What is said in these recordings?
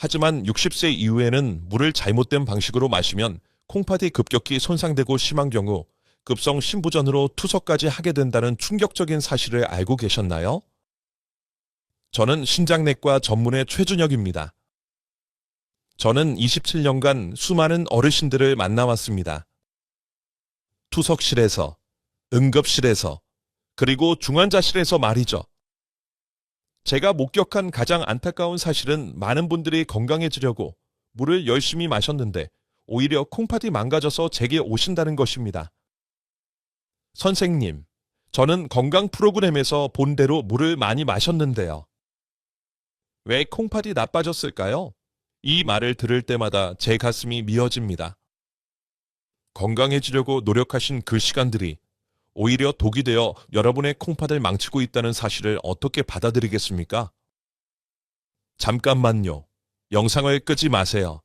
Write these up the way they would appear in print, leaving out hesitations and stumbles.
하지만 60세 이후에는 물을 잘못된 방식으로 마시면 콩팥이 급격히 손상되고 심한 경우 급성 심부전으로 투석까지 하게 된다는 충격적인 사실을 알고 계셨나요? 저는 신장내과 전문의 최준혁입니다. 저는 27년간 수많은 어르신들을 만나왔습니다. 투석실에서, 응급실에서, 그리고 중환자실에서 말이죠. 제가 목격한 가장 안타까운 사실은 많은 분들이 건강해지려고 물을 열심히 마셨는데 오히려 콩팥이 망가져서 제게 오신다는 것입니다. 선생님, 저는 건강 프로그램에서 본 대로 물을 많이 마셨는데요. 왜 콩팥이 나빠졌을까요? 이 말을 들을 때마다 제 가슴이 미어집니다. 건강해지려고 노력하신 그 시간들이 오히려 독이 되어 여러분의 콩팥을 망치고 있다는 사실을 어떻게 받아들이겠습니까? 잠깐만요. 영상을 끄지 마세요.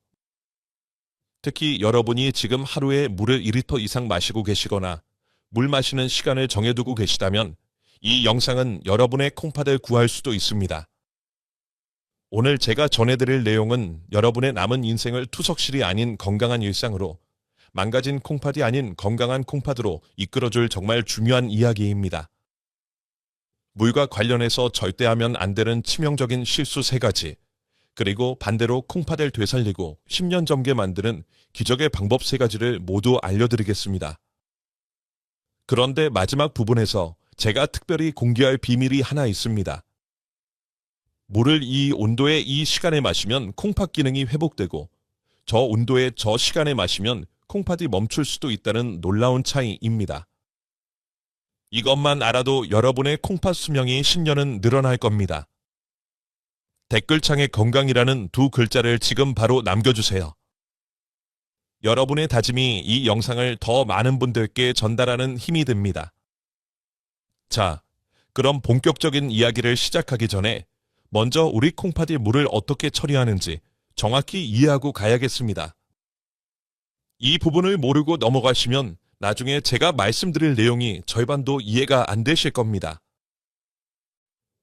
특히 여러분이 지금 하루에 물을 2리터 이상 마시고 계시거나 물 마시는 시간을 정해두고 계시다면 이 영상은 여러분의 콩팥을 구할 수도 있습니다. 오늘 제가 전해드릴 내용은 여러분의 남은 인생을 투석실이 아닌 건강한 일상으로, 망가진 콩팥이 아닌 건강한 콩팥으로 이끌어줄 정말 중요한 이야기입니다. 물과 관련해서 절대 하면 안 되는 치명적인 실수 3가지, 그리고 반대로 콩팥을 되살리고 10년 젊게 만드는 기적의 방법 3가지를 모두 알려드리겠습니다. 그런데 마지막 부분에서 제가 특별히 공개할 비밀이 하나 있습니다. 물을 이 온도에 이 시간에 마시면 콩팥 기능이 회복되고 저 온도에 저 시간에 마시면 콩팥이 멈출 수도 있다는 놀라운 차이입니다. 이것만 알아도 여러분의 콩팥 수명이 10년은 늘어날 겁니다. 댓글창에 건강이라는 2글자를 지금 바로 남겨주세요. 여러분의 다짐이 이 영상을 더 많은 분들께 전달하는 힘이 됩니다. 자, 그럼 본격적인 이야기를 시작하기 전에 먼저 우리 콩팥이 물을 어떻게 처리하는지 정확히 이해하고 가야겠습니다. 이 부분을 모르고 넘어가시면 나중에 제가 말씀드릴 내용이 절반도 이해가 안 되실 겁니다.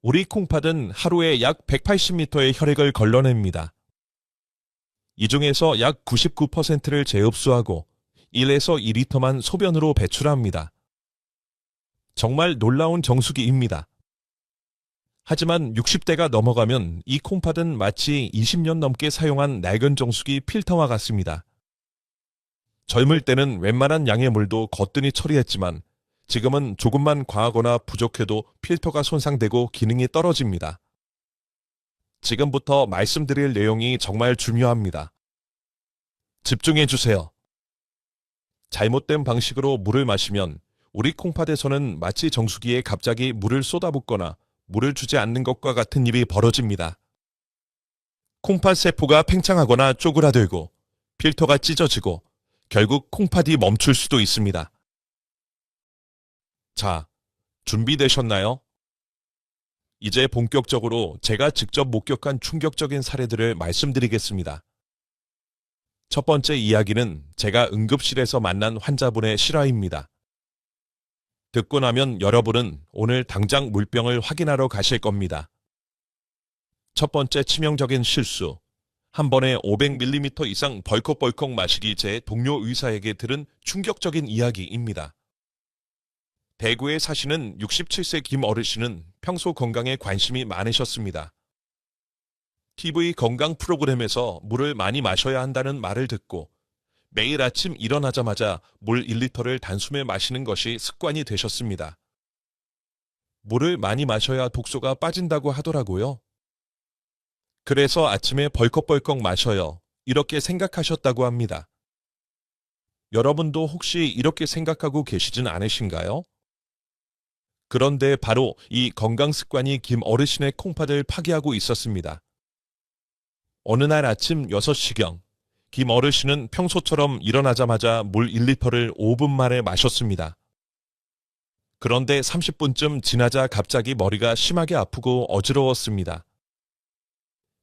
우리 콩팥은 하루에 약 180m의 혈액을 걸러냅니다. 이 중에서 약 99%를 재흡수하고 1에서 2리터만 소변으로 배출합니다. 정말 놀라운 정수기입니다. 하지만 60대가 넘어가면 이 콩팥은 마치 20년 넘게 사용한 낡은 정수기 필터와 같습니다. 젊을 때는 웬만한 양의 물도 거뜬히 처리했지만 지금은 조금만 과하거나 부족해도 필터가 손상되고 기능이 떨어집니다. 지금부터 말씀드릴 내용이 정말 중요합니다. 집중해 주세요. 잘못된 방식으로 물을 마시면 우리 콩팥에서는 마치 정수기에 갑자기 물을 쏟아붓거나 물을 주지 않는 것과 같은 일이 벌어집니다. 콩팥 세포가 팽창하거나 쪼그라들고 필터가 찢어지고 결국 콩팥이 멈출 수도 있습니다. 자, 준비되셨나요? 이제 본격적으로 제가 직접 목격한 충격적인 사례들을 말씀드리겠습니다. 첫 번째 이야기는 제가 응급실에서 만난 환자분의 실화입니다. 듣고 나면 여러분은 오늘 당장 물병을 확인하러 가실 겁니다. 첫 번째 치명적인 실수. 한 번에 500ml 이상 벌컥벌컥 마시기 제 동료 의사에게 들은 충격적인 이야기입니다. 대구에 사시는 67세 김 어르신은 평소 건강에 관심이 많으셨습니다. TV 건강 프로그램에서 물을 많이 마셔야 한다는 말을 듣고 매일 아침 일어나자마자 물 1리터를 단숨에 마시는 것이 습관이 되셨습니다. 물을 많이 마셔야 독소가 빠진다고 하더라고요. 그래서 아침에 벌컥벌컥 마셔요. 이렇게 생각하셨다고 합니다. 여러분도 혹시 이렇게 생각하고 계시진 않으신가요? 그런데 바로 이 건강 습관이 김 어르신의 콩팥을 파괴하고 있었습니다. 어느 날 아침 6시경, 김 어르신은 평소처럼 일어나자마자 물 1리터를 5분 만에 마셨습니다. 그런데 30분쯤 지나자 갑자기 머리가 심하게 아프고 어지러웠습니다.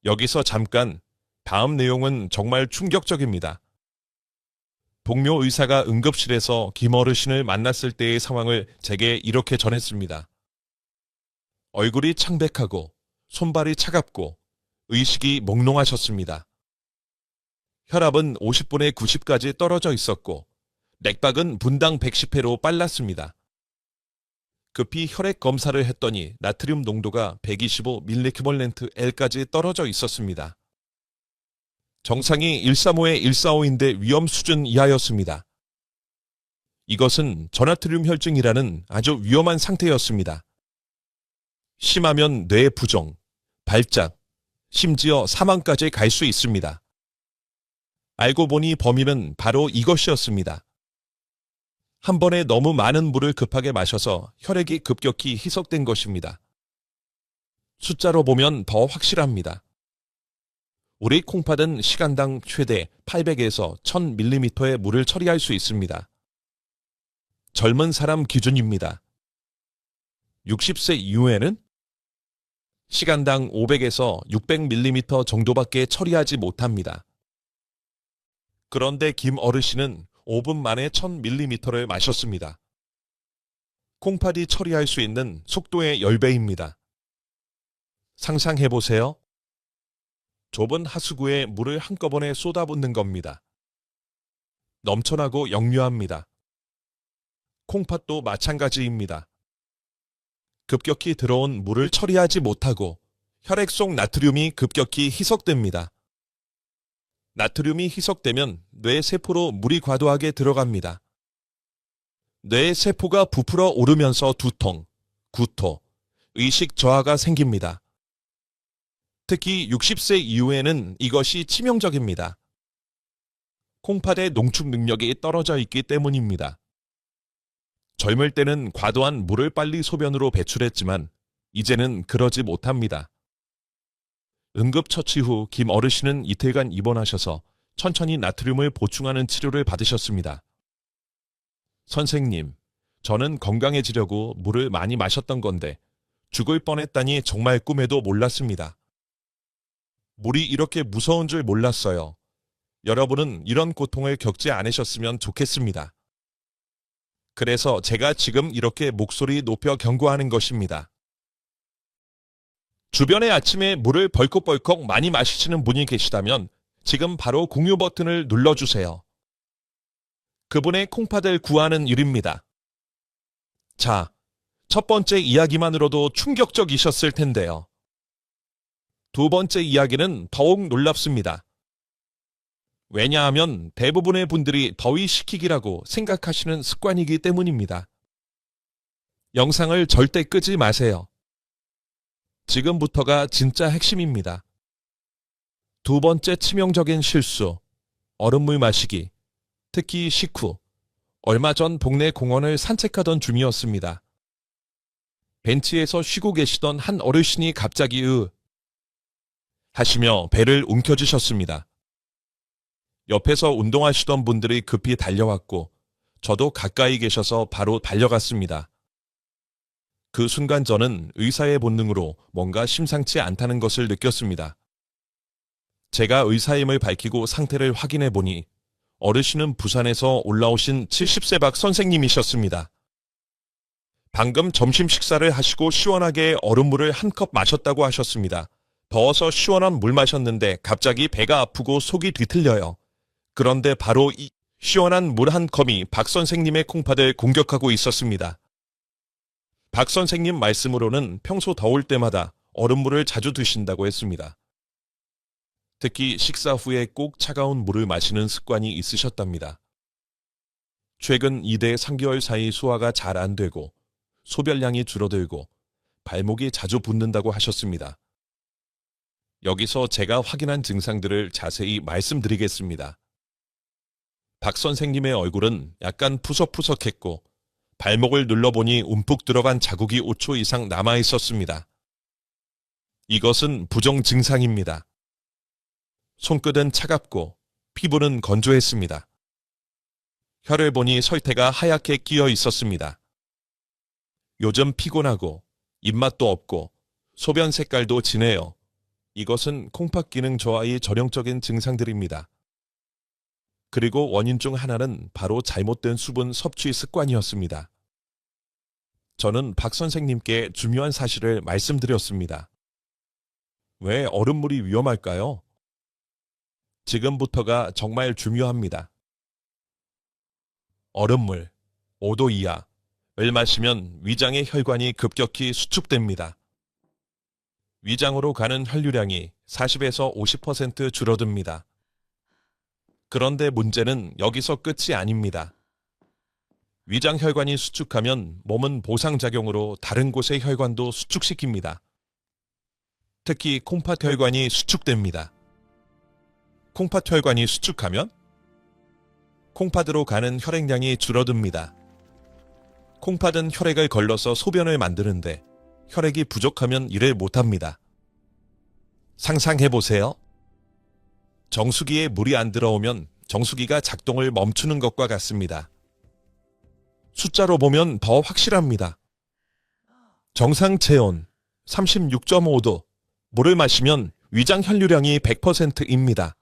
여기서 잠깐, 다음 내용은 정말 충격적입니다. 동료 의사가 응급실에서 김 어르신을 만났을 때의 상황을 제게 이렇게 전했습니다. 얼굴이 창백하고 손발이 차갑고 의식이 몽롱하셨습니다. 혈압은 50분에 90까지 떨어져 있었고 맥박은 분당 110회로 빨랐습니다. 급히 혈액 검사를 했더니 나트륨 농도가 125mg/L까지 떨어져 있었습니다. 정상이 135에 145인데 위험 수준 이하였습니다. 이것은 저나트륨 혈증이라는 아주 위험한 상태였습니다. 심하면 뇌 부종, 발작, 심지어 사망까지 갈 수 있습니다. 알고 보니 범인은 바로 이것이었습니다. 한 번에 너무 많은 물을 급하게 마셔서 혈액이 급격히 희석된 것입니다. 숫자로 보면 더 확실합니다. 우리 콩팥은 시간당 최대 800에서 1000ml의 물을 처리할 수 있습니다. 젊은 사람 기준입니다. 60세 이후에는 시간당 500에서 600ml 정도밖에 처리하지 못합니다. 그런데 김 어르신은 5분 만에 1000ml를 마셨습니다. 콩팥이 처리할 수 있는 속도의 10배입니다. 상상해보세요. 좁은 하수구에 물을 한꺼번에 쏟아붓는 겁니다. 넘쳐나고 역류합니다. 콩팥도 마찬가지입니다. 급격히 들어온 물을 처리하지 못하고 혈액 속 나트륨이 급격히 희석됩니다. 나트륨이 희석되면 뇌 세포로 물이 과도하게 들어갑니다. 뇌 세포가 부풀어 오르면서 두통, 구토, 의식 저하가 생깁니다. 특히 60세 이후에는 이것이 치명적입니다. 콩팥의 농축 능력이 떨어져 있기 때문입니다. 젊을 때는 과도한 물을 빨리 소변으로 배출했지만 이제는 그러지 못합니다. 응급처치 후 김 어르신은 이틀간 입원하셔서 천천히 나트륨을 보충하는 치료를 받으셨습니다. 선생님, 저는 건강해지려고 물을 많이 마셨던 건데 죽을 뻔했다니 정말 꿈에도 몰랐습니다. 물이 이렇게 무서운 줄 몰랐어요. 여러분은 이런 고통을 겪지 않으셨으면 좋겠습니다. 그래서 제가 지금 이렇게 목소리 높여 경고하는 것입니다. 주변에 아침에 물을 벌컥벌컥 많이 마시는 분이 계시다면 지금 바로 공유 버튼을 눌러주세요. 그분의 콩팥을 구하는 일입니다. 자, 첫 번째 이야기만으로도 충격적이셨을 텐데요. 두 번째 이야기는 더욱 놀랍습니다. 왜냐하면 대부분의 분들이 더위 식히기라고 생각하시는 습관이기 때문입니다. 영상을 절대 끄지 마세요. 지금부터가 진짜 핵심입니다. 두 번째 치명적인 실수, 얼음물 마시기, 특히 식후. 얼마 전 동네 공원을 산책하던 중이었습니다. 벤치에서 쉬고 계시던 한 어르신이 갑자기 하시며 배를 움켜쥐셨습니다. 옆에서 운동하시던 분들이 급히 달려왔고 저도 가까이 계셔서 바로 달려갔습니다. 그 순간 저는 의사의 본능으로 뭔가 심상치 않다는 것을 느꼈습니다. 제가 의사임을 밝히고 상태를 확인해 보니 어르신은 부산에서 올라오신 70세 박 선생님이셨습니다. 방금 점심 식사를 하시고 시원하게 얼음물을 한 컵 마셨다고 하셨습니다. 더워서 시원한 물 마셨는데 갑자기 배가 아프고 속이 뒤틀려요. 그런데 바로 이 시원한 물 한 컵이 박 선생님의 콩팥을 공격하고 있었습니다. 박 선생님 말씀으로는 평소 더울 때마다 얼음물을 자주 드신다고 했습니다. 특히 식사 후에 꼭 차가운 물을 마시는 습관이 있으셨답니다. 최근 2대 3개월 사이 소화가 잘 안 되고 소변량이 줄어들고 발목이 자주 붓는다고 하셨습니다. 여기서 제가 확인한 증상들을 자세히 말씀드리겠습니다. 박 선생님의 얼굴은 약간 푸석푸석했고 발목을 눌러보니 움푹 들어간 자국이 5초 이상 남아 있었습니다. 이것은 부종 증상입니다. 손끝은 차갑고 피부는 건조했습니다. 혀를 보니 설태가 하얗게 끼어 있었습니다. 요즘 피곤하고 입맛도 없고 소변 색깔도 진해요. 이것은 콩팥 기능 저하의 전형적인 증상들입니다. 그리고 원인 중 하나는 바로 잘못된 수분 섭취 습관이었습니다. 저는 박 선생님께 중요한 사실을 말씀드렸습니다. 왜 얼음물이 위험할까요? 지금부터가 정말 중요합니다. 얼음물 5도 이하를 마시면 위장의 혈관이 급격히 수축됩니다. 위장으로 가는 혈류량이 40에서 50% 줄어듭니다. 그런데 문제는 여기서 끝이 아닙니다. 위장 혈관이 수축하면 몸은 보상작용으로 다른 곳의 혈관도 수축시킵니다. 특히 콩팥 혈관이 수축됩니다. 콩팥 혈관이 수축하면 콩팥으로 가는 혈액량이 줄어듭니다. 콩팥은 혈액을 걸러서 소변을 만드는데 혈액이 부족하면 일을 못합니다. 상상해보세요. 정수기에 물이 안 들어오면 정수기가 작동을 멈추는 것과 같습니다. 숫자로 보면 더 확실합니다. 정상 체온 36.5도, 물을 마시면 위장 혈류량이 100%입니다.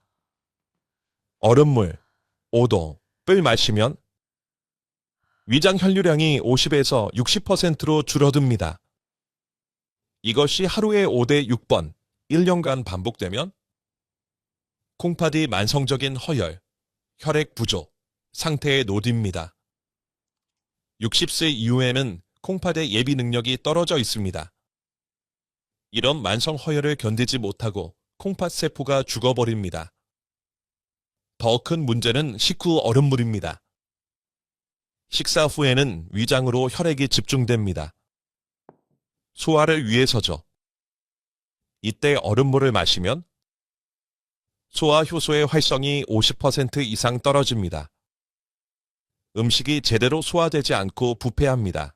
얼음물 5도를 마시면 위장 혈류량이 50에서 60%로 줄어듭니다. 이것이 하루에 5대 6번, 1년간 반복되면 콩팥이 만성적인 허열, 혈액 부족 상태에 놓입니다. 60세 이후에는 콩팥의 예비 능력이 떨어져 있습니다. 이런 만성 허열을 견디지 못하고 콩팥 세포가 죽어버립니다. 더 큰 문제는 식후 얼음물입니다. 식사 후에는 위장으로 혈액이 집중됩니다. 소화를 위해서죠. 이때 얼음물을 마시면 소화 효소의 활성이 50% 이상 떨어집니다. 음식이 제대로 소화되지 않고 부패합니다.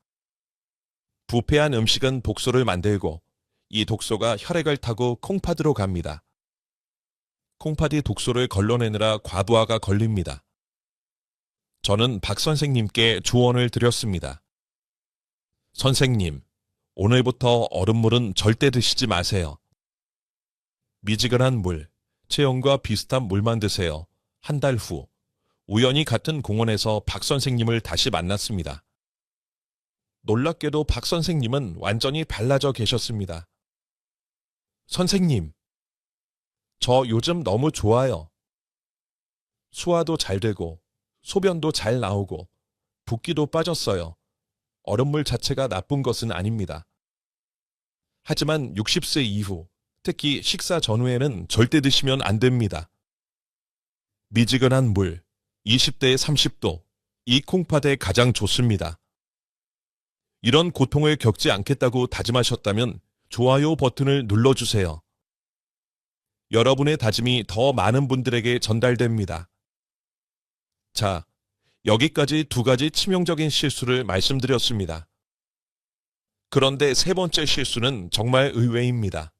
부패한 음식은 독소를 만들고 이 독소가 혈액을 타고 콩팥으로 갑니다. 콩팥이 독소를 걸러내느라 과부하가 걸립니다. 저는 박 선생님께 조언을 드렸습니다. 선생님, 오늘부터 얼음물은 절대 드시지 마세요. 미지근한 물, 체온과 비슷한 물만 드세요. 한 달 후, 우연히 같은 공원에서 박 선생님을 다시 만났습니다. 놀랍게도 박 선생님은 완전히 달라져 계셨습니다. 선생님, 저 요즘 너무 좋아요. 소화도 잘 되고, 소변도 잘 나오고, 붓기도 빠졌어요. 얼음물 자체가 나쁜 것은 아닙니다. 하지만 60세 이후, 특히 식사 전후에는 절대 드시면 안 됩니다. 미지근한 물, 20대 30도, 이 콩팥에 가장 좋습니다. 이런 고통을 겪지 않겠다고 다짐하셨다면 좋아요 버튼을 눌러주세요. 여러분의 다짐이 더 많은 분들에게 전달됩니다. 자, 여기까지 두 가지 치명적인 실수를 말씀드렸습니다. 그런데 세 번째 실수는 정말 의외입니다.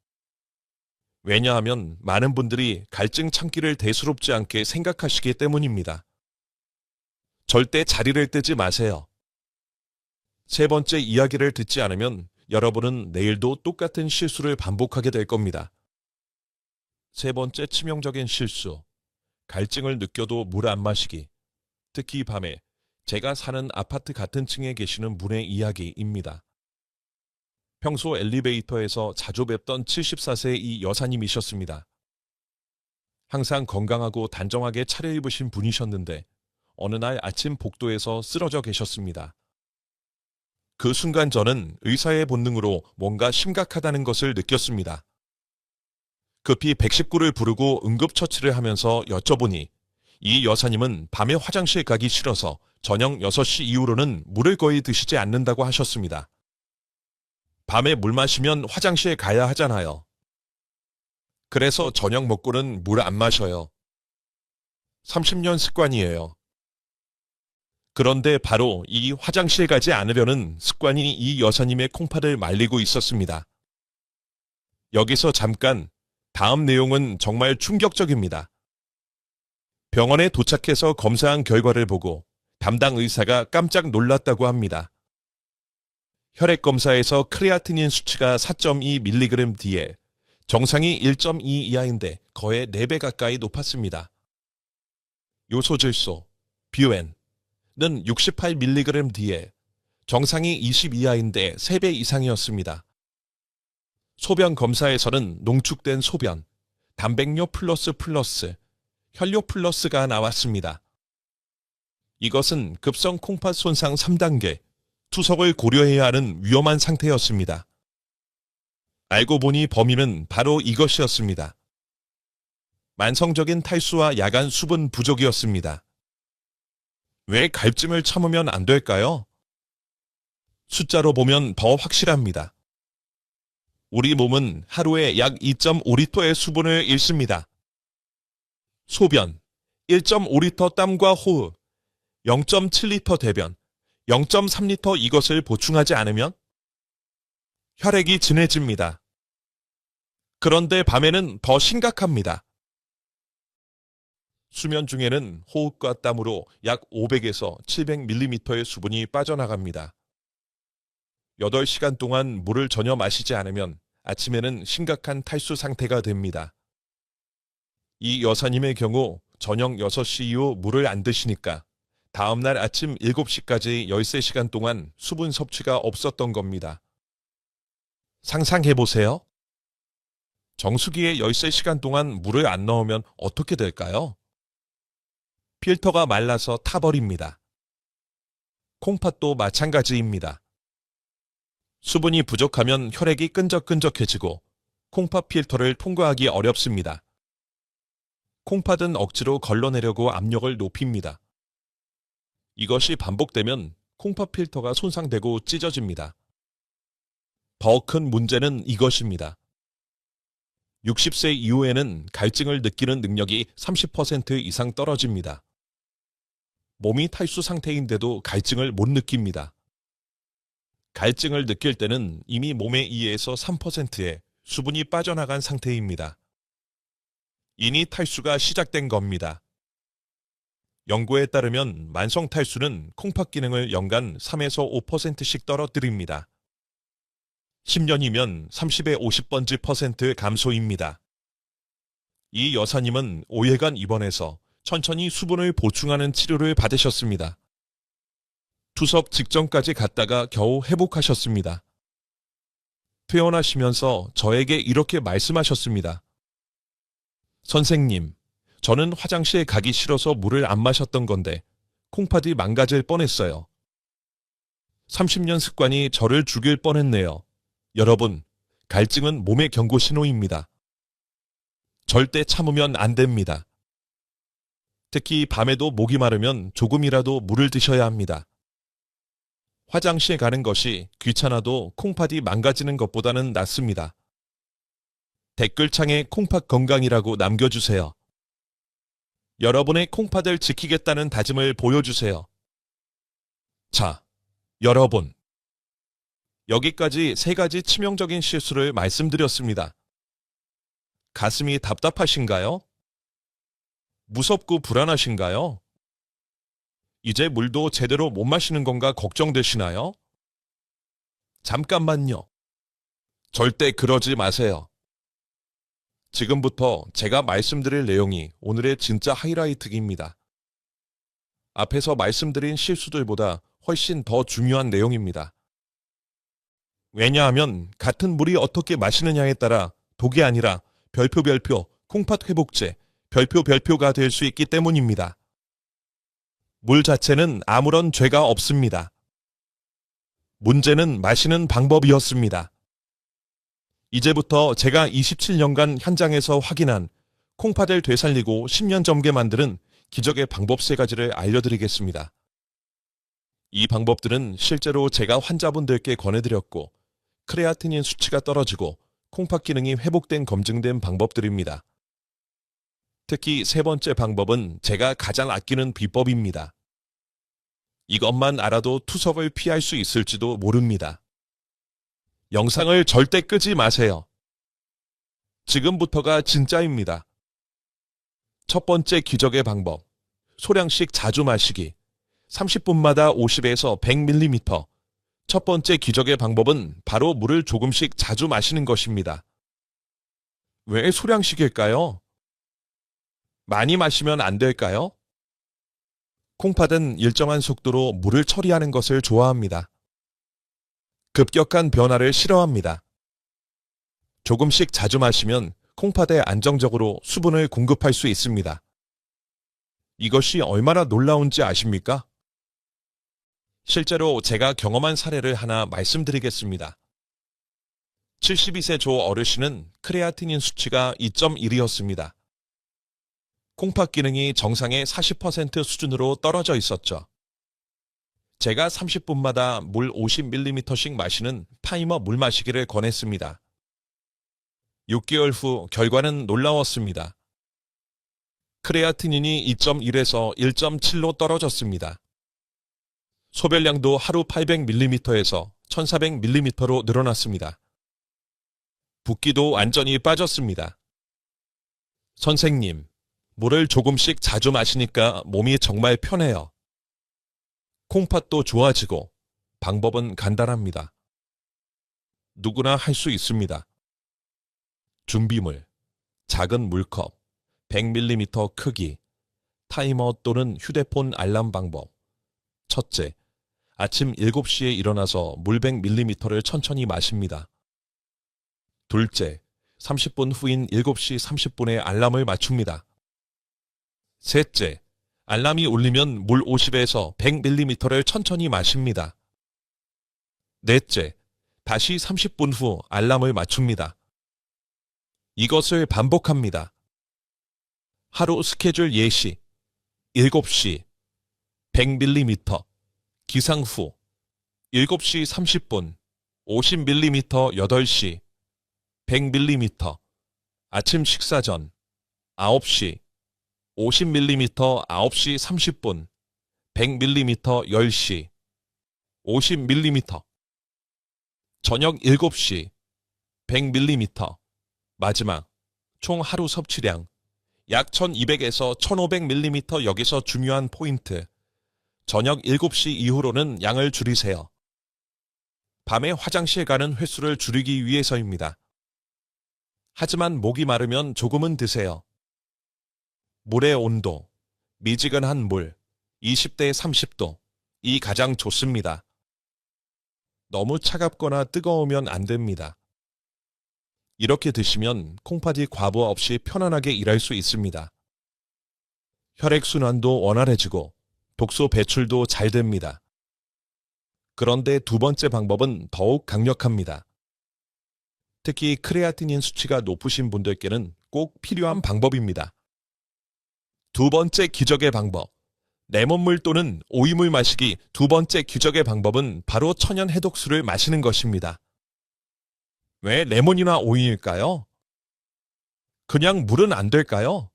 왜냐하면 많은 분들이 갈증 참기를 대수롭지 않게 생각하시기 때문입니다. 절대 자리를 뜨지 마세요. 세 번째 이야기를 듣지 않으면 여러분은 내일도 똑같은 실수를 반복하게 될 겁니다. 세 번째 치명적인 실수, 갈증을 느껴도 물 안 마시기. 특히 밤에 제가 사는 아파트 같은 층에 계시는 분의 이야기입니다. 평소 엘리베이터에서 자주 뵙던 74세 이 여사님이셨습니다. 항상 건강하고 단정하게 차려입으신 분이셨는데 어느 날 아침 복도에서 쓰러져 계셨습니다. 그 순간 저는 의사의 본능으로 뭔가 심각하다는 것을 느꼈습니다. 급히 119를 부르고 응급처치를 하면서 여쭤보니 이 여사님은 밤에 화장실 가기 싫어서 저녁 6시 이후로는 물을 거의 드시지 않는다고 하셨습니다. 밤에 물 마시면 화장실 가야 하잖아요. 그래서 저녁 먹고는 물 안 마셔요. 30년 습관이에요. 그런데 바로 이 화장실 가지 않으려는 습관이 이 여사님의 콩팥을 말리고 있었습니다. 여기서 잠깐 다음 내용은 정말 충격적입니다. 병원에 도착해서 검사한 결과를 보고 담당 의사가 깜짝 놀랐다고 합니다. 혈액 검사에서 크레아티닌 수치가 4.2mg/d에 정상이 1.2 이하인데 거의 4배 가까이 높았습니다. 요소질소, 뷰엔 는 68mg/d에 정상이 20 이하인데 3배 이상이었습니다. 소변 검사에서는 농축된 소변, 단백뇨 플러스, 혈뇨 플러스가 나왔습니다. 이것은 급성 콩팥 손상 3단계, 투석을 고려해야 하는 위험한 상태였습니다. 알고 보니 범인은 바로 이것이었습니다. 만성적인 탈수와 야간 수분 부족이었습니다. 왜 갈증을 참으면 안 될까요? 숫자로 보면 더 확실합니다. 우리 몸은 하루에 약 2.5리터의 수분을 잃습니다. 소변, 1.5리터 땀과 호흡, 0.7리터 대변, 0.3리터 이것을 보충하지 않으면 혈액이 진해집니다. 그런데 밤에는 더 심각합니다. 수면 중에는 호흡과 땀으로 약 500에서 700ml의 수분이 빠져나갑니다. 8시간 동안 물을 전혀 마시지 않으면 아침에는 심각한 탈수 상태가 됩니다. 이 여사님의 경우 저녁 6시 이후 물을 안 드시니까 다음날 아침 7시까지 13시간 동안 수분 섭취가 없었던 겁니다. 상상해보세요. 정수기에 13시간 동안 물을 안 넣으면 어떻게 될까요? 필터가 말라서 타버립니다. 콩팥도 마찬가지입니다. 수분이 부족하면 혈액이 끈적끈적해지고 콩팥 필터를 통과하기 어렵습니다. 콩팥은 억지로 걸러내려고 압력을 높입니다. 이것이 반복되면 콩팥 필터가 손상되고 찢어집니다. 더 큰 문제는 이것입니다. 60세 이후에는 갈증을 느끼는 능력이 30% 이상 떨어집니다. 몸이 탈수 상태인데도 갈증을 못 느낍니다. 갈증을 느낄 때는 이미 몸의 2에서 3%의 수분이 빠져나간 상태입니다. 이미 탈수가 시작된 겁니다. 연구에 따르면 만성 탈수는 콩팥 기능을 연간 3에서 5%씩 떨어뜨립니다. 10년이면 30에 50번지% 감소입니다. 이 여사님은 5일간 입원해서 천천히 수분을 보충하는 치료를 받으셨습니다. 투석 직전까지 갔다가 겨우 회복하셨습니다. 퇴원하시면서 저에게 이렇게 말씀하셨습니다. 선생님, 저는 화장실에 가기 싫어서 물을 안 마셨던 건데 콩팥이 망가질 뻔했어요. 30년 습관이 저를 죽일 뻔했네요. 여러분, 갈증은 몸의 경고 신호입니다. 절대 참으면 안 됩니다. 특히 밤에도 목이 마르면 조금이라도 물을 드셔야 합니다. 화장실 가는 것이 귀찮아도 콩팥이 망가지는 것보다는 낫습니다. 댓글창에 콩팥 건강이라고 남겨주세요. 여러분의 콩팥을 지키겠다는 다짐을 보여주세요. 자, 여러분. 여기까지 3가지 치명적인 실수를 말씀드렸습니다. 가슴이 답답하신가요? 무섭고 불안하신가요? 이제 물도 제대로 못 마시는 건가 걱정되시나요? 잠깐만요. 절대 그러지 마세요. 지금부터 제가 말씀드릴 내용이 오늘의 진짜 하이라이트입니다. 앞에서 말씀드린 실수들보다 훨씬 더 중요한 내용입니다. 왜냐하면 같은 물이 어떻게 마시느냐에 따라 독이 아니라 별표 콩팥 회복제 별표가 될 수 있기 때문입니다. 물 자체는 아무런 죄가 없습니다. 문제는 마시는 방법이었습니다. 이제부터 제가 27년간 현장에서 확인한 콩팥을 되살리고 10년 젊게 만드는 기적의 방법 3가지를 알려드리겠습니다. 이 방법들은 실제로 제가 환자분들께 권해드렸고 크레아티닌 수치가 떨어지고 콩팥 기능이 회복된 검증된 방법들입니다. 특히 3번째 방법은 제가 가장 아끼는 비법입니다. 이것만 알아도 투석을 피할 수 있을지도 모릅니다. 영상을 절대 끄지 마세요. 지금부터가 진짜입니다. 첫 번째 기적의 방법, 소량씩 자주 마시기, 30분마다 50에서 100ml. 첫 번째 기적의 방법은 바로 물을 조금씩 자주 마시는 것입니다. 왜 소량씩일까요? 많이 마시면 안 될까요? 콩팥은 일정한 속도로 물을 처리하는 것을 좋아합니다. 급격한 변화를 싫어합니다. 조금씩 자주 마시면 콩팥에 안정적으로 수분을 공급할 수 있습니다. 이것이 얼마나 놀라운지 아십니까? 실제로 제가 경험한 사례를 하나 말씀드리겠습니다. 72세 조 어르신은 크레아티닌 수치가 2.1이었습니다. 콩팥 기능이 정상의 40% 수준으로 떨어져 있었죠. 제가 30분마다 물 50ml씩 마시는 타이머 물 마시기를 권했습니다. 6개월 후 결과는 놀라웠습니다. 크레아티닌이 2.1에서 1.7로 떨어졌습니다. 소변량도 하루 800ml에서 1400ml로 늘어났습니다. 붓기도 완전히 빠졌습니다. 선생님, 물을 조금씩 자주 마시니까 몸이 정말 편해요. 콩팥도 좋아지고 방법은 간단합니다. 누구나 할 수 있습니다. 준비물, 작은 물컵, 100ml 크기, 타이머 또는 휴대폰 알람 방법. 첫째, 아침 7시에 일어나서 물 100ml를 천천히 마십니다. 둘째, 30분 후인 7시 30분에 알람을 맞춥니다. 셋째, 알람이 울리면 물 50에서 100ml를 천천히 마십니다. 넷째, 다시 30분 후 알람을 맞춥니다. 이것을 반복합니다. 하루 스케줄 예시, 7시, 100ml, 기상 후, 7시 30분, 50ml 8시, 100ml, 아침 식사 전, 9시, 50ml 9시 30분, 100ml 10시, 50ml, 저녁 7시, 100ml, 마지막, 총 하루 섭취량, 약 1200에서 1500ml. 여기서 중요한 포인트, 저녁 7시 이후로는 양을 줄이세요. 밤에 화장실 가는 횟수를 줄이기 위해서입니다. 하지만 목이 마르면 조금은 드세요. 물의 온도, 미지근한 물, 20대 30도, 이 가장 좋습니다. 너무 차갑거나 뜨거우면 안 됩니다. 이렇게 드시면 콩팥이 과부 없이 편안하게 일할 수 있습니다. 혈액순환도 원활해지고 독소 배출도 잘 됩니다. 그런데 두 번째 방법은 더욱 강력합니다. 특히 크레아티닌 수치가 높으신 분들께는 꼭 필요한 방법입니다. 두 번째 기적의 방법, 레몬물 또는 오이물 마시기. 두 번째 기적의 방법은 바로 천연 해독수를 마시는 것입니다. 왜 레몬이나 오이일까요? 그냥 물은 안 될까요?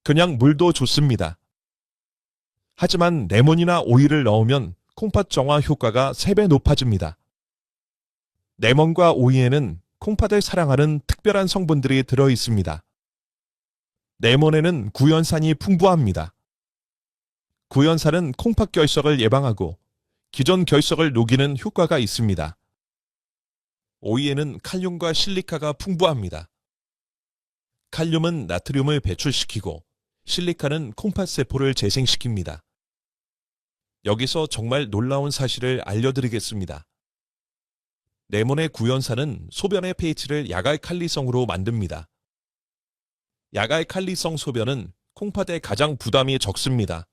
그냥 물도 좋습니다. 하지만 레몬이나 오이를 넣으면 콩팥 정화 효과가 3배 높아집니다. 레몬과 오이에는 콩팥을 사랑하는 특별한 성분들이 들어 있습니다. 레몬에는 구연산이 풍부합니다. 구연산은 콩팥 결석을 예방하고 기존 결석을 녹이는 효과가 있습니다. 오이에는 칼륨과 실리카가 풍부합니다. 칼륨은 나트륨을 배출시키고 실리카는 콩팥 세포를 재생시킵니다. 여기서 정말 놀라운 사실을 알려드리겠습니다. 레몬의 구연산은 소변의 pH를 야갈칼리성으로 만듭니다. 야갈칼리성 소변은 콩팥에 가장 부담이 적습니다.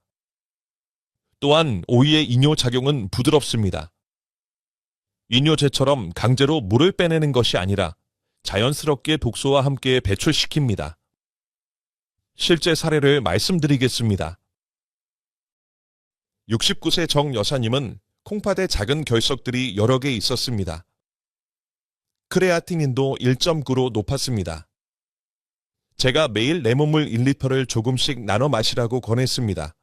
또한 오이의 이뇨작용은 부드럽습니다. 이뇨제처럼 강제로 물을 빼내는 것이 아니라 자연스럽게 독소와 함께 배출시킵니다. 실제 사례를 말씀드리겠습니다. 69세 정 여사님은 콩팥에 작은 결석들이 여러 개 있었습니다. 크레아티닌도 1.9로 높았습니다. 제가 매일 레몬물 1리터를 조금씩 나눠 마시라고 권했습니다.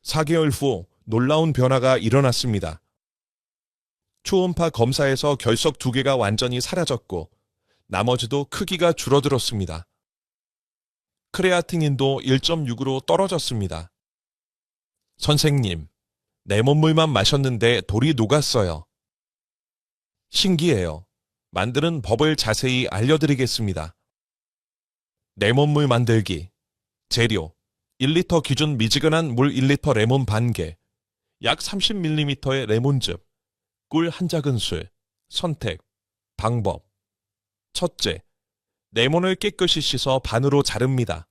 4개월 후 놀라운 변화가 일어났습니다. 초음파 검사에서 결석 2개가 완전히 사라졌고 나머지도 크기가 줄어들었습니다. 크레아티닌도 1.6으로 떨어졌습니다. 선생님, 레몬물만 마셨는데 돌이 녹았어요. 신기해요. 만드는 법을 자세히 알려드리겠습니다. 레몬물 만들기. 재료, 1리터 기준 미지근한 물 1리터 레몬 반개, 약 30ml의 레몬즙, 꿀 1작은술, 선택, 방법. 첫째, 레몬을 깨끗이 씻어 반으로 자릅니다.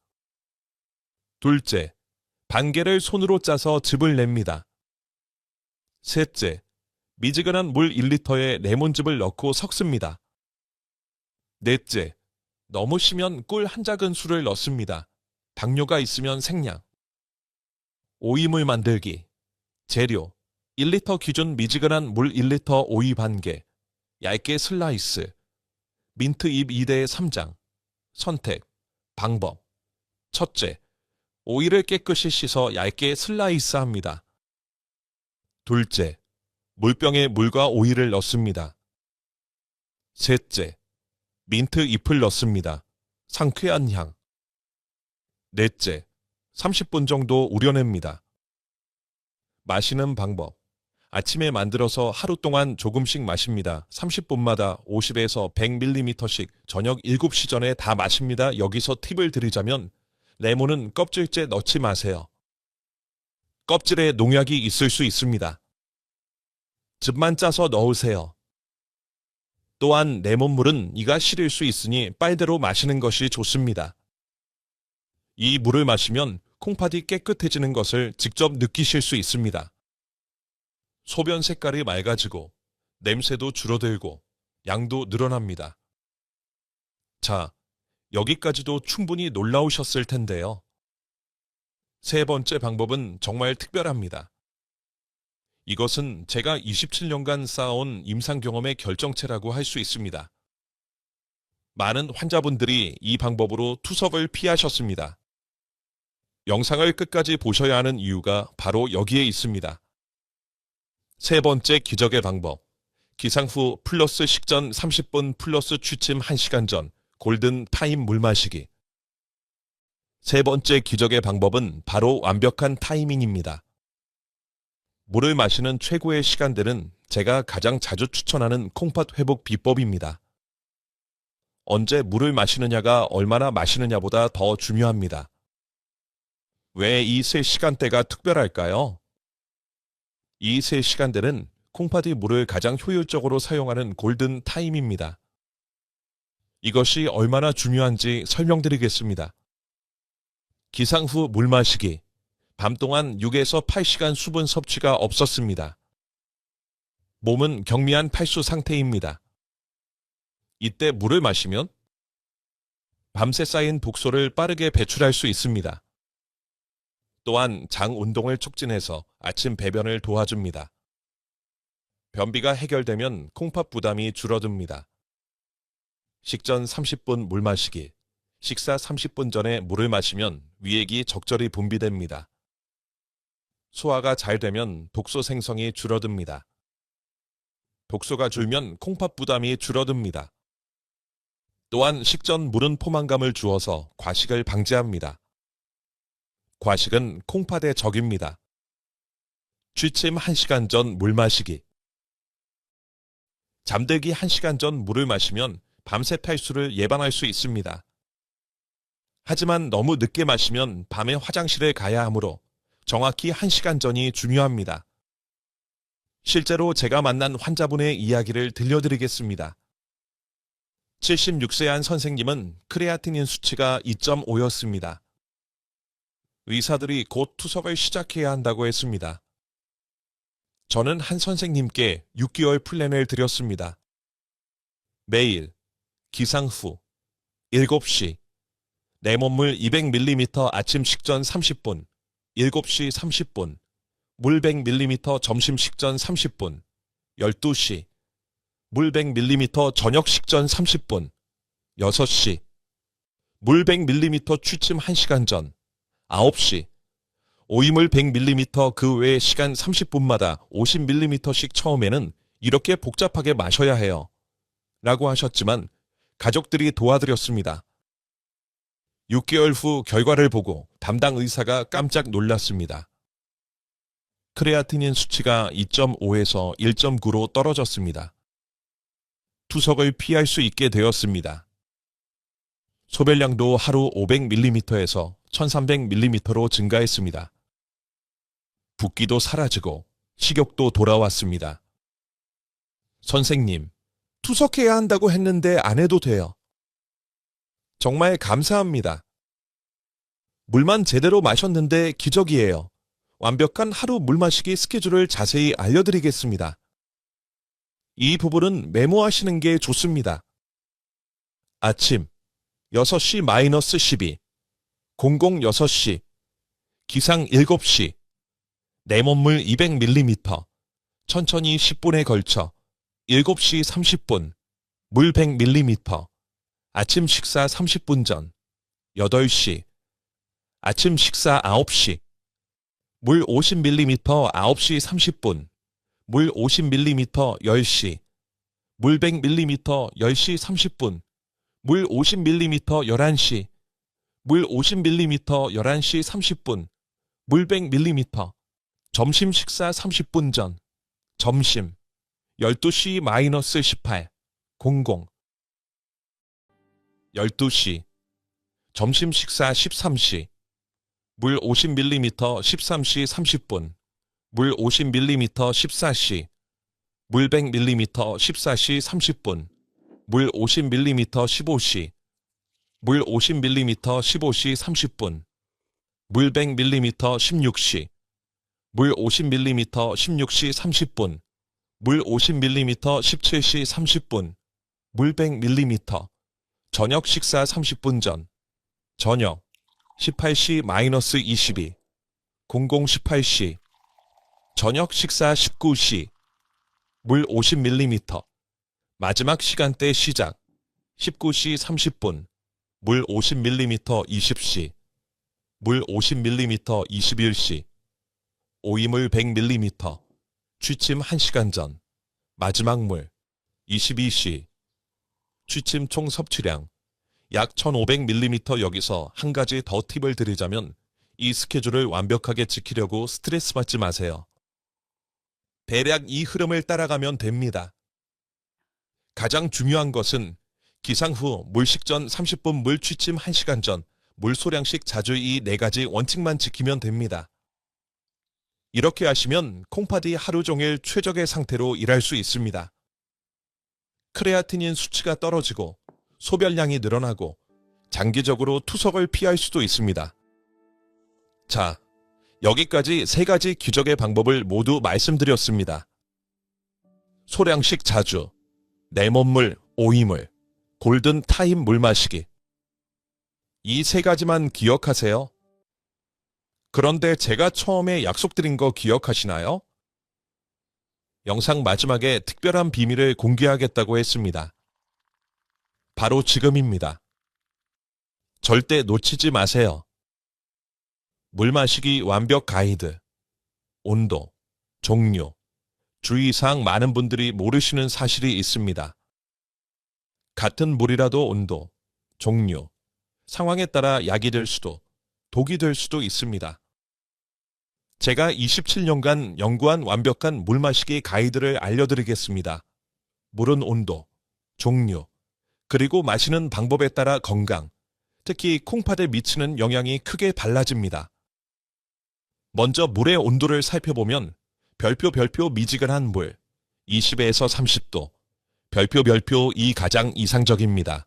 둘째, 반개를 손으로 짜서 즙을 냅니다. 셋째, 미지근한 물 1리터에 레몬즙을 넣고 섞습니다. 넷째, 너무 시면 꿀 한 작은술을 넣습니다. 당뇨가 있으면 생략. 오이물 만들기. 재료 1리터 기준 미지근한 물 1리터 오이 반개, 얇게 슬라이스, 민트 잎 2대 3장. 선택. 방법. 첫째, 오이를 깨끗이 씻어 얇게 슬라이스합니다. 둘째, 물병에 물과 오이를 넣습니다. 셋째, 민트 잎을 넣습니다. 상쾌한 향. 넷째, 30분 정도 우려냅니다. 마시는 방법. 아침에 만들어서 하루 동안 조금씩 마십니다. 30분마다 50에서 100ml씩 저녁 7시 전에 다 마십니다. 여기서 팁을 드리자면 레몬은 껍질째 넣지 마세요. 껍질에 농약이 있을 수 있습니다. 즙만 짜서 넣으세요. 또한 레몬물은 이가 시릴 수 있으니 빨대로 마시는 것이 좋습니다. 이 물을 마시면 콩팥이 깨끗해지는 것을 직접 느끼실 수 있습니다. 소변 색깔이 맑아지고 냄새도 줄어들고 양도 늘어납니다. 자, 여기까지도 충분히 놀라우셨을 텐데요. 세 번째 방법은 정말 특별합니다. 이것은 제가 27년간 쌓아온 임상 경험의 결정체라고 할 수 있습니다. 많은 환자분들이 이 방법으로 투석을 피하셨습니다. 영상을 끝까지 보셔야 하는 이유가 바로 여기에 있습니다. 세 번째 기적의 방법. 기상 후 플러스 식전 30분 플러스 취침 1시간 전 골든 타임 물 마시기. 세 번째 기적의 방법은 바로 완벽한 타이밍입니다. 물을 마시는 최고의 시간대는 제가 가장 자주 추천하는 콩팥 회복 비법입니다. 언제 물을 마시느냐가 얼마나 마시느냐보다 더 중요합니다. 왜 이 세 시간대가 특별할까요? 이 세 시간대는 콩팥이 물을 가장 효율적으로 사용하는 골든 타임입니다. 이것이 얼마나 중요한지 설명드리겠습니다. 기상 후 물 마시기. 밤 동안 6에서 8시간 수분 섭취가 없었습니다. 몸은 경미한 팔수 상태입니다. 이때 물을 마시면 밤새 쌓인 독소를 빠르게 배출할 수 있습니다. 또한 장 운동을 촉진해서 아침 배변을 도와줍니다. 변비가 해결되면 콩팥 부담이 줄어듭니다. 식전 30분 물 마시기. 식사 30분 전에 물을 마시면 위액이 적절히 분비됩니다. 소화가 잘 되면 독소 생성이 줄어듭니다. 독소가 줄면 콩팥 부담이 줄어듭니다. 또한 식전 물은 포만감을 주어서 과식을 방지합니다. 과식은 콩팥의 적입니다. 취침 1시간 전 물 마시기. 잠들기 1시간 전 물을 마시면 밤새 탈수를 예방할 수 있습니다. 하지만 너무 늦게 마시면 밤에 화장실에 가야 하므로 정확히 1시간 전이 중요합니다. 실제로 제가 만난 환자분의 이야기를 들려드리겠습니다. 76세 한 선생님은 크레아티닌 수치가 2.5였습니다. 의사들이 곧 투석을 시작해야 한다고 했습니다. 저는 한 선생님께 6개월 플랜을 드렸습니다. 매일, 기상 후, 7시, 레몬물 200ml 아침 식전 30분, 7시 30분, 물 100ml 점심 식전 30분, 12시, 물 100ml 저녁 식전 30분, 6시, 물 100ml 취침 1시간 전, 9시, 오이물 100ml 그 외의 시간 30분마다 50ml씩 처음에는 이렇게 복잡하게 마셔야 해요. 라고 하셨지만 가족들이 도와드렸습니다. 6개월 후 결과를 보고 담당 의사가 깜짝 놀랐습니다. 크레아티닌 수치가 2.5에서 1.9로 떨어졌습니다. 투석을 피할 수 있게 되었습니다. 소변량도 하루 500ml에서 1300ml로 증가했습니다. 붓기도 사라지고 식욕도 돌아왔습니다. 선생님, 투석해야 한다고 했는데 안 해도 돼요. 정말 감사합니다. 물만 제대로 마셨는데 기적이에요. 완벽한 하루 물 마시기 스케줄을 자세히 알려드리겠습니다. 이 부분은 메모하시는 게 좋습니다. 아침 6시-12, 00:6시, 기상 7시, 내몸물 200ml, 천천히 10분에 걸쳐 7시 30분, 물 100ml, 아침 식사 30분 전, 8시, 아침 식사 9시, 물 50ml 9시 30분, 물 50ml 10시, 물 100ml 10시 30분, 물 50ml 11시, 물 50ml 11시 30분, 물 100ml, 점심 식사 30분 전, 점심, 12시-18, 00, 12시, 점심 식사 13시, 물 50ml 13시 30분, 물 50ml 14시, 물 100ml 14시 30분, 물 50ml 15시, 물 50ml 15시 30분, 물 100ml 16시, 물 50ml 16시 30분, 물 50ml 17시 30분, 물 100ml, 저녁 식사 30분 전, 저녁, 18시-22, 00:18시, 저녁 식사 19시, 물 50ml, 마지막 시간대 시작, 19시 30분, 물 50ml 20시, 물 50ml 21시, 오이물 100ml, 취침 1시간 전, 마지막 물, 22시, 취침 총 섭취량, 약 1500ml. 여기서 한 가지 더 팁을 드리자면 이 스케줄을 완벽하게 지키려고 스트레스 받지 마세요. 대략 이 흐름을 따라가면 됩니다. 가장 중요한 것은 기상 후 물 식전 30분, 물 취침 1시간 전, 물 소량씩 자주, 이 4가지 원칙만 지키면 됩니다. 이렇게 하시면 콩팥이 하루 종일 최적의 상태로 일할 수 있습니다. 크레아티닌 수치가 떨어지고 소변량이 늘어나고 장기적으로 투석을 피할 수도 있습니다. 자, 여기까지 3가지 기적의 방법을 모두 말씀드렸습니다. 소량씩 자주, 내몸물, 오이물, 골든 타임 물 마시기. 이 3가지만 기억하세요. 그런데 제가 처음에 약속드린 거 기억하시나요? 영상 마지막에 특별한 비밀을 공개하겠다고 했습니다. 바로 지금입니다. 절대 놓치지 마세요. 물 마시기 완벽 가이드. 온도, 종류, 주의사항. 많은 분들이 모르시는 사실이 있습니다. 같은 물이라도 온도, 종류, 상황에 따라 약이 될 수도, 독이 될 수도 있습니다. 제가 27년간 연구한 완벽한 물 마시기 가이드를 알려드리겠습니다. 물은 온도, 종류, 그리고 마시는 방법에 따라 건강, 특히 콩팥에 미치는 영향이 크게 달라집니다. 먼저 물의 온도를 살펴보면 별표 미지근한 물, 20에서 30도, 별표 이 가장 이상적입니다.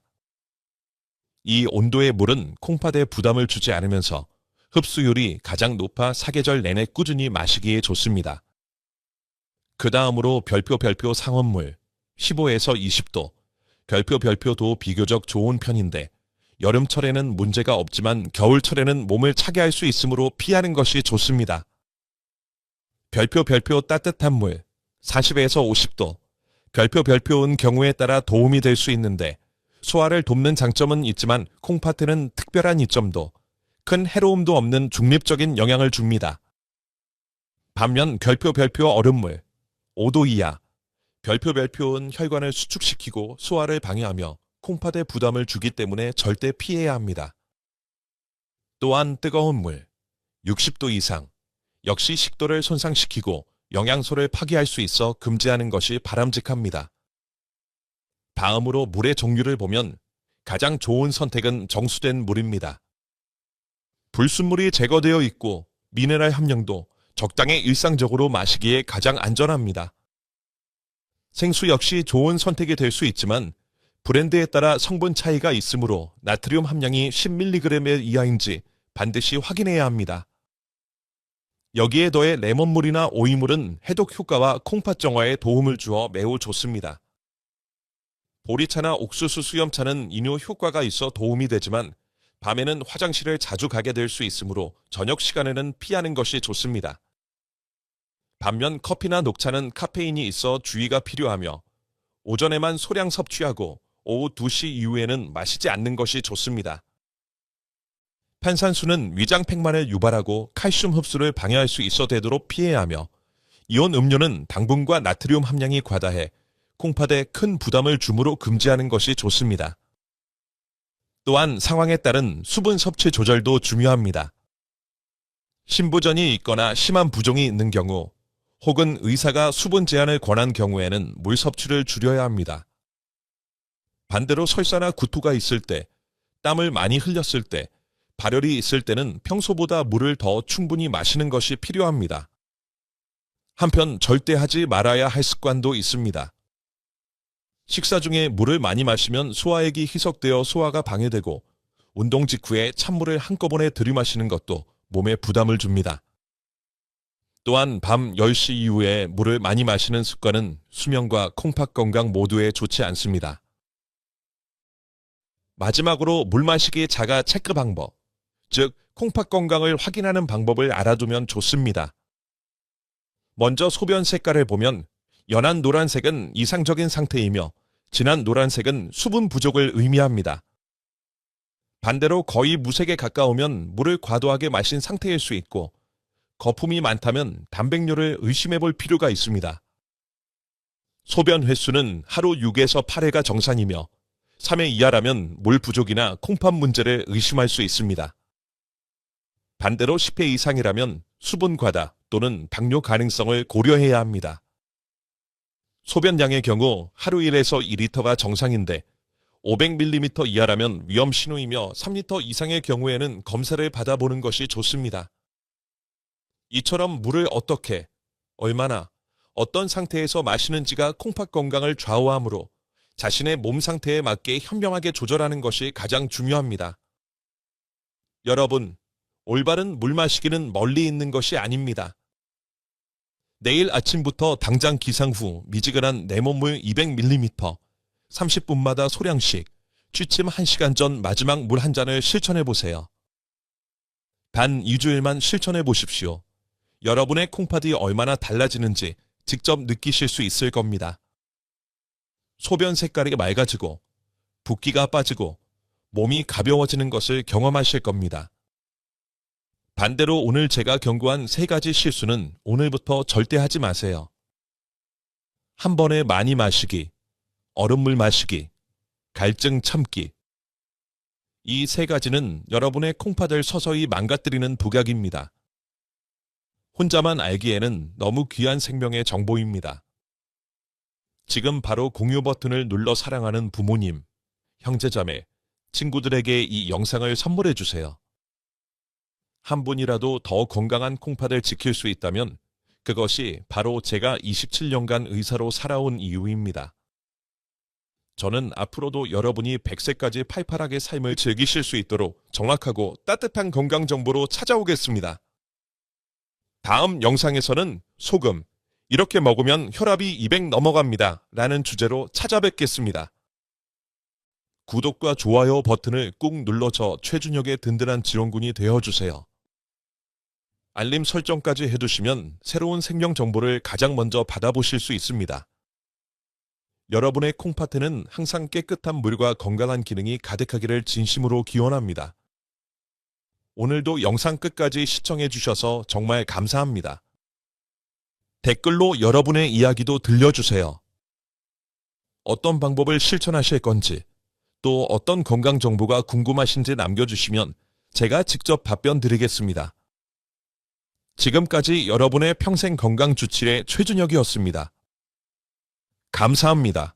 이 온도의 물은 콩팥에 부담을 주지 않으면서 흡수율이 가장 높아 사계절 내내 꾸준히 마시기에 좋습니다. 그 다음으로 별표 상온물, 15에서 20도, 별표도 비교적 좋은 편인데 여름철에는 문제가 없지만 겨울철에는 몸을 차게 할 수 있으므로 피하는 것이 좋습니다. 별표 따뜻한 물, 40에서 50도, 별표은 경우에 따라 도움이 될 수 있는데 소화를 돕는 장점은 있지만 콩팥에는 특별한 이점도, 큰 해로움도 없는 중립적인 영향을 줍니다. 반면 별표 얼음물, 5도 이하, 별표는 혈관을 수축시키고 소화를 방해하며 콩팥에 부담을 주기 때문에 절대 피해야 합니다. 또한 뜨거운 물, 60도 이상, 역시 식도를 손상시키고 영양소를 파괴할 수 있어 금지하는 것이 바람직합니다. 다음으로 물의 종류를 보면 가장 좋은 선택은 정수된 물입니다. 불순물이 제거되어 있고 미네랄 함량도 적당히 일상적으로 마시기에 가장 안전합니다. 생수 역시 좋은 선택이 될 수 있지만 브랜드에 따라 성분 차이가 있으므로 나트륨 함량이 10mg의 이하인지 반드시 확인해야 합니다. 여기에 더해 레몬물이나 오이물은 해독 효과와 콩팥 정화에 도움을 주어 매우 좋습니다. 보리차나 옥수수 수염차는 이뇨 효과가 있어 도움이 되지만 밤에는 화장실을 자주 가게 될 수 있으므로 저녁 시간에는 피하는 것이 좋습니다. 반면 커피나 녹차는 카페인이 있어 주의가 필요하며 오전에만 소량 섭취하고 오후 2시 이후에는 마시지 않는 것이 좋습니다. 탄산수는 위장 팽만을 유발하고 칼슘 흡수를 방해할 수 있어 되도록 피해야 하며 이온 음료는 당분과 나트륨 함량이 과다해 콩팥에 큰 부담을 주므로 금지하는 것이 좋습니다. 또한 상황에 따른 수분 섭취 조절도 중요합니다. 신부전이 있거나 심한 부종이 있는 경우 혹은 의사가 수분 제한을 권한 경우에는 물 섭취를 줄여야 합니다. 반대로 설사나 구토가 있을 때, 땀을 많이 흘렸을 때, 발열이 있을 때는 평소보다 물을 더 충분히 마시는 것이 필요합니다. 한편 절대 하지 말아야 할 습관도 있습니다. 식사 중에 물을 많이 마시면 소화액이 희석되어 소화가 방해되고 운동 직후에 찬물을 한꺼번에 들이마시는 것도 몸에 부담을 줍니다. 또한 밤 10시 이후에 물을 많이 마시는 습관은 수면과 콩팥 건강 모두에 좋지 않습니다. 마지막으로 물 마시기 자가 체크 방법, 즉 콩팥 건강을 확인하는 방법을 알아두면 좋습니다. 먼저 소변 색깔을 보면 연한 노란색은 이상적인 상태이며 진한 노란색은 수분 부족을 의미합니다. 반대로 거의 무색에 가까우면 물을 과도하게 마신 상태일 수 있고 거품이 많다면 단백뇨를 의심해 볼 필요가 있습니다. 소변 횟수는 하루 6에서 8회가 정상이며 3회 이하라면 물 부족이나 콩팥 문제를 의심할 수 있습니다. 반대로 10회 이상이라면 수분 과다 또는 당뇨 가능성을 고려해야 합니다. 소변량의 경우 하루 1에서 2리터가 정상인데 500ml 이하라면 위험 신호이며 3리터 이상의 경우에는 검사를 받아보는 것이 좋습니다. 이처럼 물을 어떻게, 얼마나, 어떤 상태에서 마시는지가 콩팥 건강을 좌우하므로 자신의 몸 상태에 맞게 현명하게 조절하는 것이 가장 중요합니다. 여러분, 올바른 물 마시기는 멀리 있는 것이 아닙니다. 내일 아침부터 당장 기상 후 미지근한 레몬물 200ml, 30분마다 소량씩, 취침 1시간 전 마지막 물 한 잔을 실천해 보세요. 단 2주일만 실천해 보십시오. 여러분의 콩팥이 얼마나 달라지는지 직접 느끼실 수 있을 겁니다. 소변 색깔이 맑아지고 붓기가 빠지고 몸이 가벼워지는 것을 경험하실 겁니다. 반대로 오늘 제가 경고한 3가지 실수는 오늘부터 절대 하지 마세요. 한 번에 많이 마시기, 얼음물 마시기, 갈증 참기. 이 3가지는 여러분의 콩팥을 서서히 망가뜨리는 독약입니다. 혼자만 알기에는 너무 귀한 생명의 정보입니다. 지금 바로 공유 버튼을 눌러 사랑하는 부모님, 형제자매, 친구들에게 이 영상을 선물해 주세요. 한 분이라도 더 건강한 콩팥을 지킬 수 있다면 그것이 바로 제가 27년간 의사로 살아온 이유입니다. 저는 앞으로도 여러분이 100세까지 팔팔하게 삶을 즐기실 수 있도록 정확하고 따뜻한 건강 정보로 찾아오겠습니다. 다음 영상에서는 소금, 이렇게 먹으면 혈압이 200 넘어갑니다 라는 주제로 찾아뵙겠습니다. 구독과 좋아요 버튼을 꾹 눌러줘 최준혁의 든든한 지원군이 되어주세요. 알림 설정까지 해두시면 새로운 생명 정보를 가장 먼저 받아보실 수 있습니다. 여러분의 콩팥에는 항상 깨끗한 물과 건강한 기능이 가득하기를 진심으로 기원합니다. 오늘도 영상 끝까지 시청해 주셔서 정말 감사합니다. 댓글로 여러분의 이야기도 들려주세요. 어떤 방법을 실천하실 건지, 또 어떤 건강 정보가 궁금하신지 남겨주시면 제가 직접 답변 드리겠습니다. 지금까지 여러분의 평생 건강 주치의 최준혁이었습니다. 감사합니다.